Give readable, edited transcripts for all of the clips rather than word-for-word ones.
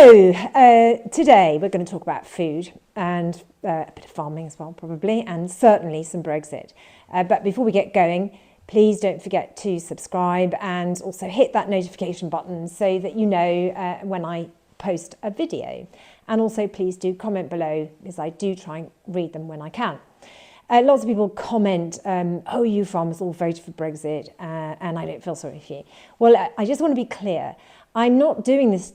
So, today we're going to talk about food and a bit of farming as well, probably, and certainly some Brexit. But before we get going, please don't forget to subscribe and also hit that notification button so that you know when I post a video. And also please do comment below, because I do try and read them when I can. Lots of people comment, oh, you farmers all voted for Brexit and I don't feel sorry for you. Well, I just want to be clear. I'm not doing this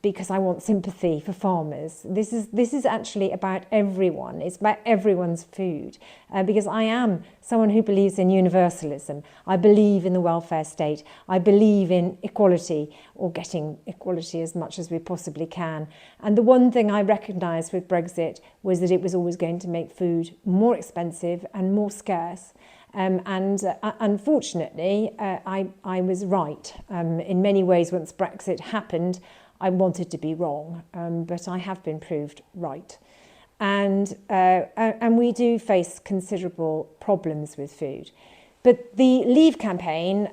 because I want sympathy for farmers. This is actually about everyone. It's about everyone's food, because I am someone who believes in universalism. I believe in the welfare state. I believe in equality, or getting equality as much as we possibly can. And the one thing I recognised with Brexit was that it was always going to make food more expensive and more scarce. Unfortunately, I was right. In many ways, once Brexit happened, I wanted to be wrong, but I have been proved right. And we do face considerable problems with food. But the Leave campaign,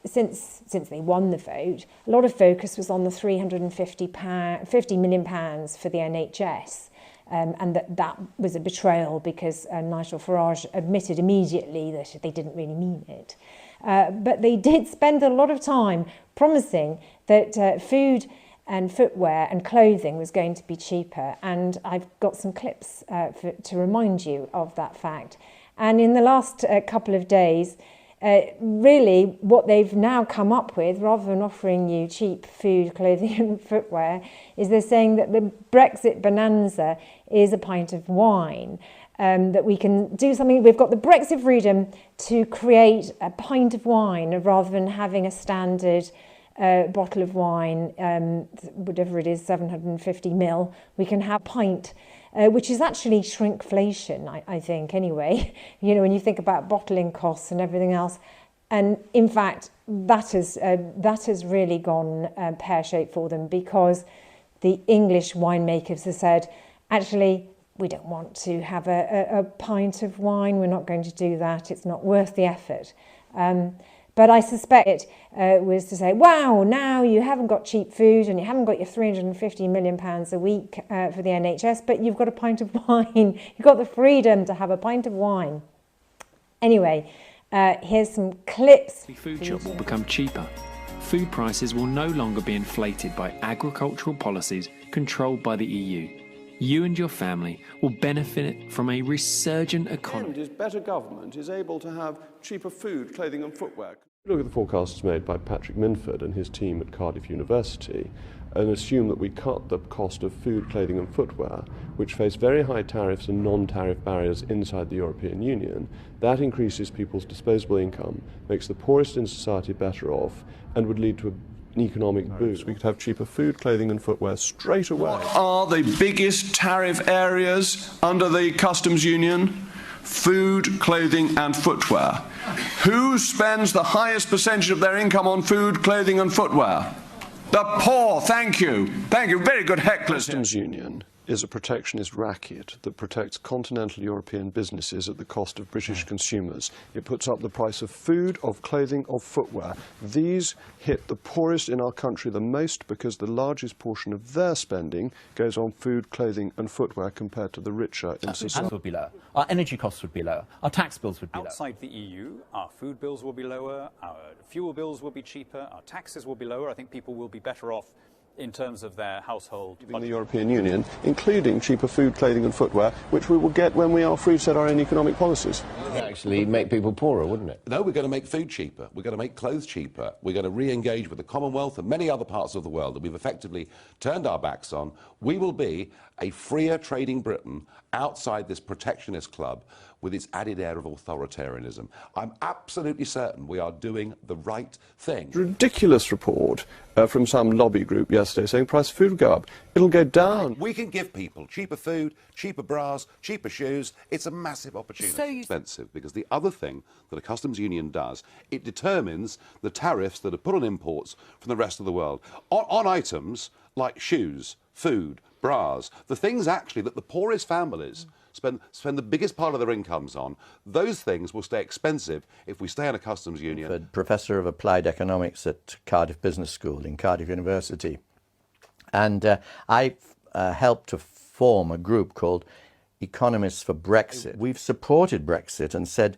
since they won the vote, a lot of focus was on the £350 million for the NHS. And that was a betrayal, because Nigel Farage admitted immediately that they didn't really mean it. But they did spend a lot of time promising that food and footwear and clothing was going to be cheaper. And I've got some clips to remind you of that fact. And in the last couple of days, really what they've now come up with, rather than offering you cheap food, clothing and footwear, is they're saying that the Brexit bonanza is a pint of wine, that we can do something. We've got the Brexit freedom to create a pint of wine rather than having a standard bottle of wine, whatever it is, 750ml. We can have a pint, which is actually shrinkflation, I think, anyway. You know, when you think about bottling costs and everything else. And in fact, that has really gone pear-shaped for them, because the English winemakers have said, actually, we don't want to have a pint of wine. We're not going to do that. It's not worth the effort. But I suspect it was to say, wow, now you haven't got cheap food and you haven't got your £350 million a week for the NHS, but you've got a pint of wine. You've got the freedom to have a pint of wine. Anyway, here's some clips. The food shop will become cheaper. Food prices will no longer be inflated by agricultural policies controlled by the EU. You and your family will benefit from a resurgent economy. The end is better government is able to have cheaper food, clothing and footwear. Look at the forecasts made by Patrick Minford and his team at Cardiff University and assume that we cut the cost of food, clothing and footwear, which face very high tariffs and non-tariff barriers inside the European Union. That increases people's disposable income, makes the poorest in society better off, and would lead to an economic boost. We could have cheaper food, clothing and footwear straight away. What are the biggest tariff areas under the customs union? Food, clothing and footwear. Who spends the highest percentage of their income on food, clothing and footwear? The poor. Thank you. Thank you. Very good hecklers. Customs union is a protectionist racket that protects continental European businesses at the cost of British consumers. It puts up the price of food, of clothing, of footwear. These hit the poorest in our country the most, because the largest portion of their spending goes on food, clothing and footwear compared to the richer in society. Would be lower. Our energy costs would be lower. Our tax bills would be lower. Outside the EU, our food bills will be lower, our fuel bills will be cheaper, our taxes will be lower. I think people will be better off in terms of their household budget. In the European Union, including cheaper food, clothing and footwear, which we will get when we are free to set our own economic policies. It would actually make people poorer, wouldn't it? No, we're going to make food cheaper. We're going to make clothes cheaper. We're going to re-engage with the Commonwealth and many other parts of the world that we've effectively turned our backs on. We will be a freer trading Britain outside this protectionist club with its added air of authoritarianism. I'm absolutely certain we are doing the right thing. Ridiculous report from some lobby group yesterday saying price of food will go up. It'll go down. We can give people cheaper food, cheaper bras, cheaper shoes. It's a massive opportunity. So expensive, because the other thing that a customs union does, it determines the tariffs that are put on imports from the rest of the world. On items like shoes, food, bras, the things actually that the poorest families spend the biggest part of their incomes on, those things will stay expensive if we stay in a customs union. Professor of Applied Economics at Cardiff Business School in Cardiff University. And I helped to form a group called Economists for Brexit. We've supported Brexit and said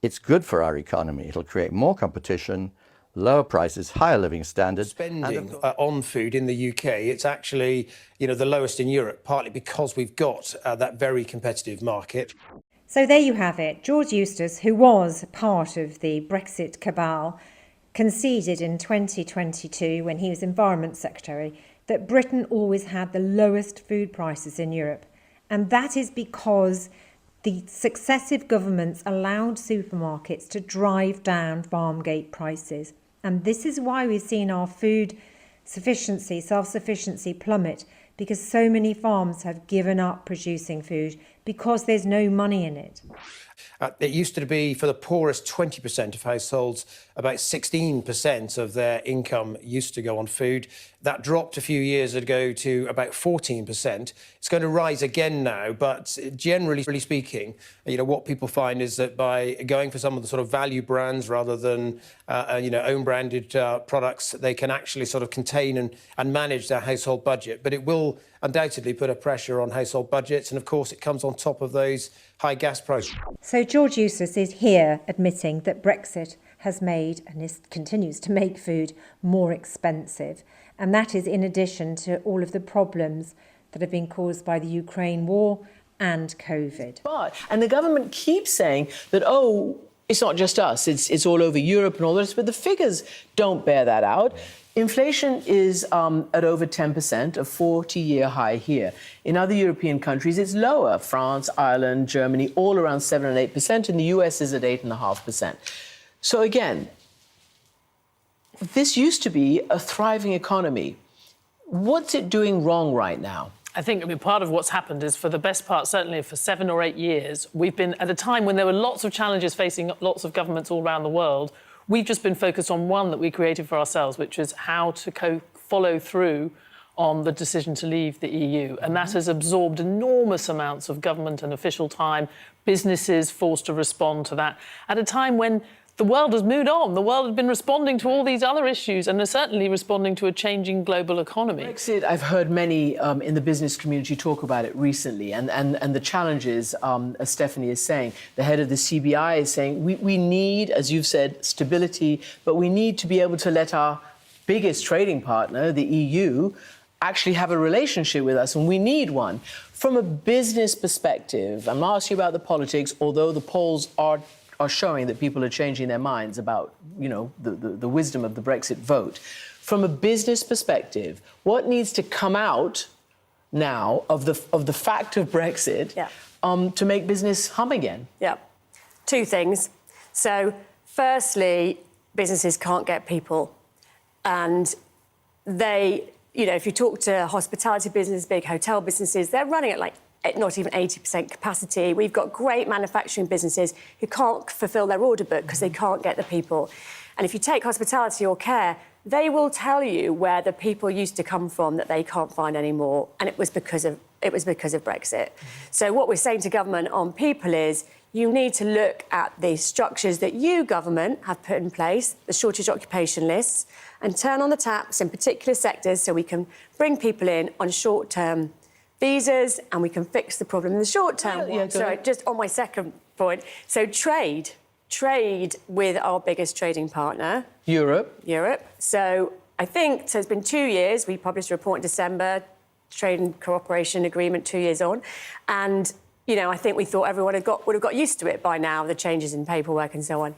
it's good for our economy. It'll create more competition, lower prices, higher living standards. Spending on food in the UK, it's actually, the lowest in Europe, partly because we've got that very competitive market. So there you have it. George Eustice, who was part of the Brexit cabal, conceded in 2022, when he was Environment Secretary, that Britain always had the lowest food prices in Europe. And that is because the successive governments allowed supermarkets to drive down farm gate prices. And this is why we've seen our food sufficiency, self-sufficiency plummet, because so many farms have given up producing food because there's no money in it. It used to be, for the poorest 20% of households, about 16% of their income used to go on food. That dropped a few years ago to about 14%. It's going to rise again now, but generally speaking, what people find is that by going for some of the sort of value brands rather than, own-branded products, they can actually sort of contain and manage their household budget. But it will undoubtedly put a pressure on household budgets, and of course it comes on top of those high gas prices. So George Eustice is here admitting that Brexit has made and continues to make food more expensive. And that is in addition to all of the problems that have been caused by the Ukraine war and COVID. And the government keeps saying that, it's not just us, it's all over Europe and all this, but the figures don't bear that out. Inflation is at over 10%, a 40-year high here. In other European countries, it's lower. France, Ireland, Germany, all around 7 and 8%, and the US is at 8.5%. So again, this used to be a thriving economy. What's it doing wrong right now? I think, part of what's happened is, for the best part, certainly for 7 or 8 years, we've been at a time when there were lots of challenges facing lots of governments all around the world. We've just been focused on one that we created for ourselves, which is how to follow through on the decision to leave the EU. And that has absorbed enormous amounts of government and official time, businesses forced to respond to that, at a time when the world has moved on. The world has been responding to all these other issues, and they're certainly responding to a changing global economy. Brexit, I've heard many in the business community talk about it recently, and the challenges, as Stephanie is saying, the head of the CBI is saying, we need, as you've said, stability, but we need to be able to let our biggest trading partner, the EU, actually have a relationship with us, and we need one. From a business perspective, I'm not asking you about the politics, although the polls are showing that people are changing their minds about, the wisdom of the Brexit vote. From a business perspective, what needs to come out now of the fact of Brexit to make business hum again? Yeah, 2 things. So, firstly, businesses can't get people, and they, if you talk to hospitality businesses, big hotel businesses, they're running at not even 80% capacity. We've got great manufacturing businesses who can't fulfil their order book because they can't get the people. And if you take hospitality or care, they will tell you where the people used to come from that they can't find anymore, and it was because of Brexit. So what we're saying to government on people is, you need to look at the structures that you, government, have put in place, the shortage occupation lists, and turn on the taps in particular sectors so we can bring people in on short-term visas, and we can fix the problem in the short term. So just on my second point, so trade with our biggest trading partner. Europe. So I think, so it's been 2 years. We published a report in December, trade and cooperation agreement 2 years on. And, I think we thought everyone would have got used to it by now, the changes in paperwork and so on.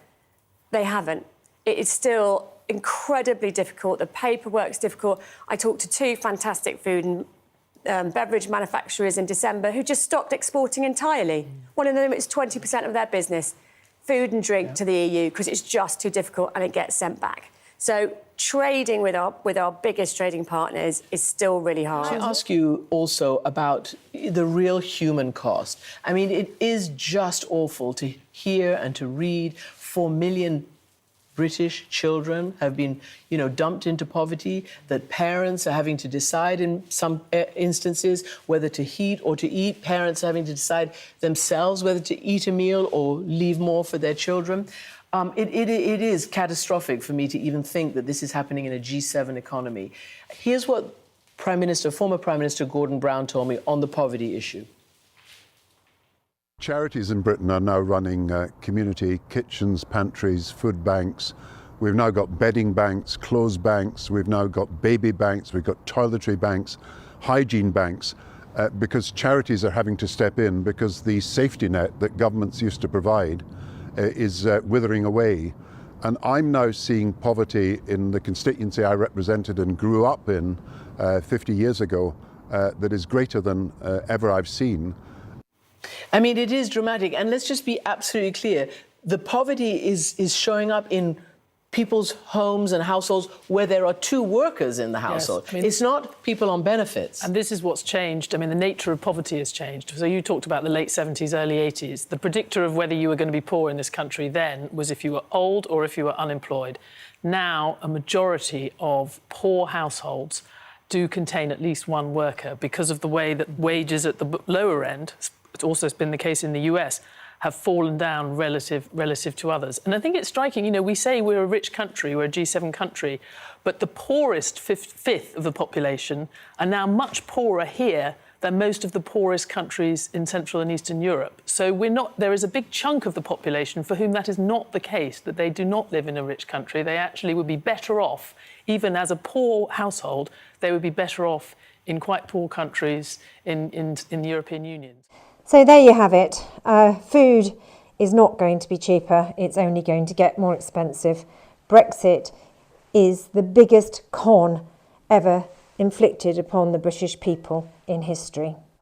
They haven't. It is still incredibly difficult. The paperwork's difficult. I talked to 2 fantastic food and beverage manufacturers in December who just stopped exporting entirely. One of them, it's 20% of their business, food and drink to the EU, because it's just too difficult and it gets sent back. So trading with our biggest trading partners is still really hard. Can I ask you also about the real human cost? I mean, it is just awful to hear and to read 4 million British children have been, dumped into poverty, that parents are having to decide in some instances whether to heat or to eat. Parents are having to decide themselves whether to eat a meal or leave more for their children. It is catastrophic for me to even think that this is happening in a G7 economy. Here's what former Prime Minister Gordon Brown told me on the poverty issue. Charities in Britain are now running community kitchens, pantries, food banks. We've now got bedding banks, clothes banks, we've now got baby banks, we've got toiletry banks, hygiene banks, because charities are having to step in because the safety net that governments used to provide is withering away. And I'm now seeing poverty in the constituency I represented and grew up in 50 years ago that is greater than ever I've seen. I mean, it is dramatic. And let's just be absolutely clear. The poverty is showing up in people's homes and households where there are two workers in the household. Yes, I mean, it's not people on benefits. And this is what's changed. I mean, the nature of poverty has changed. So you talked about the late 70s, early 80s. The predictor of whether you were going to be poor in this country then was if you were old or if you were unemployed. Now, a majority of poor households do contain at least one worker because of the way that wages at the lower end, it's also been the case in the US, have fallen down relative to others. And I think it's striking, you know, we say we're a rich country, we're a G7 country, but the poorest fifth of the population are now much poorer here than most of the poorest countries in Central and Eastern Europe. So there is a big chunk of the population for whom that is not the case, that they do not live in a rich country. They actually would be better off, even as a poor household, they would be better off in quite poor countries in the European Union. So there you have it. Food is not going to be cheaper. It's only going to get more expensive. Brexit is the biggest con ever inflicted upon the British people in history.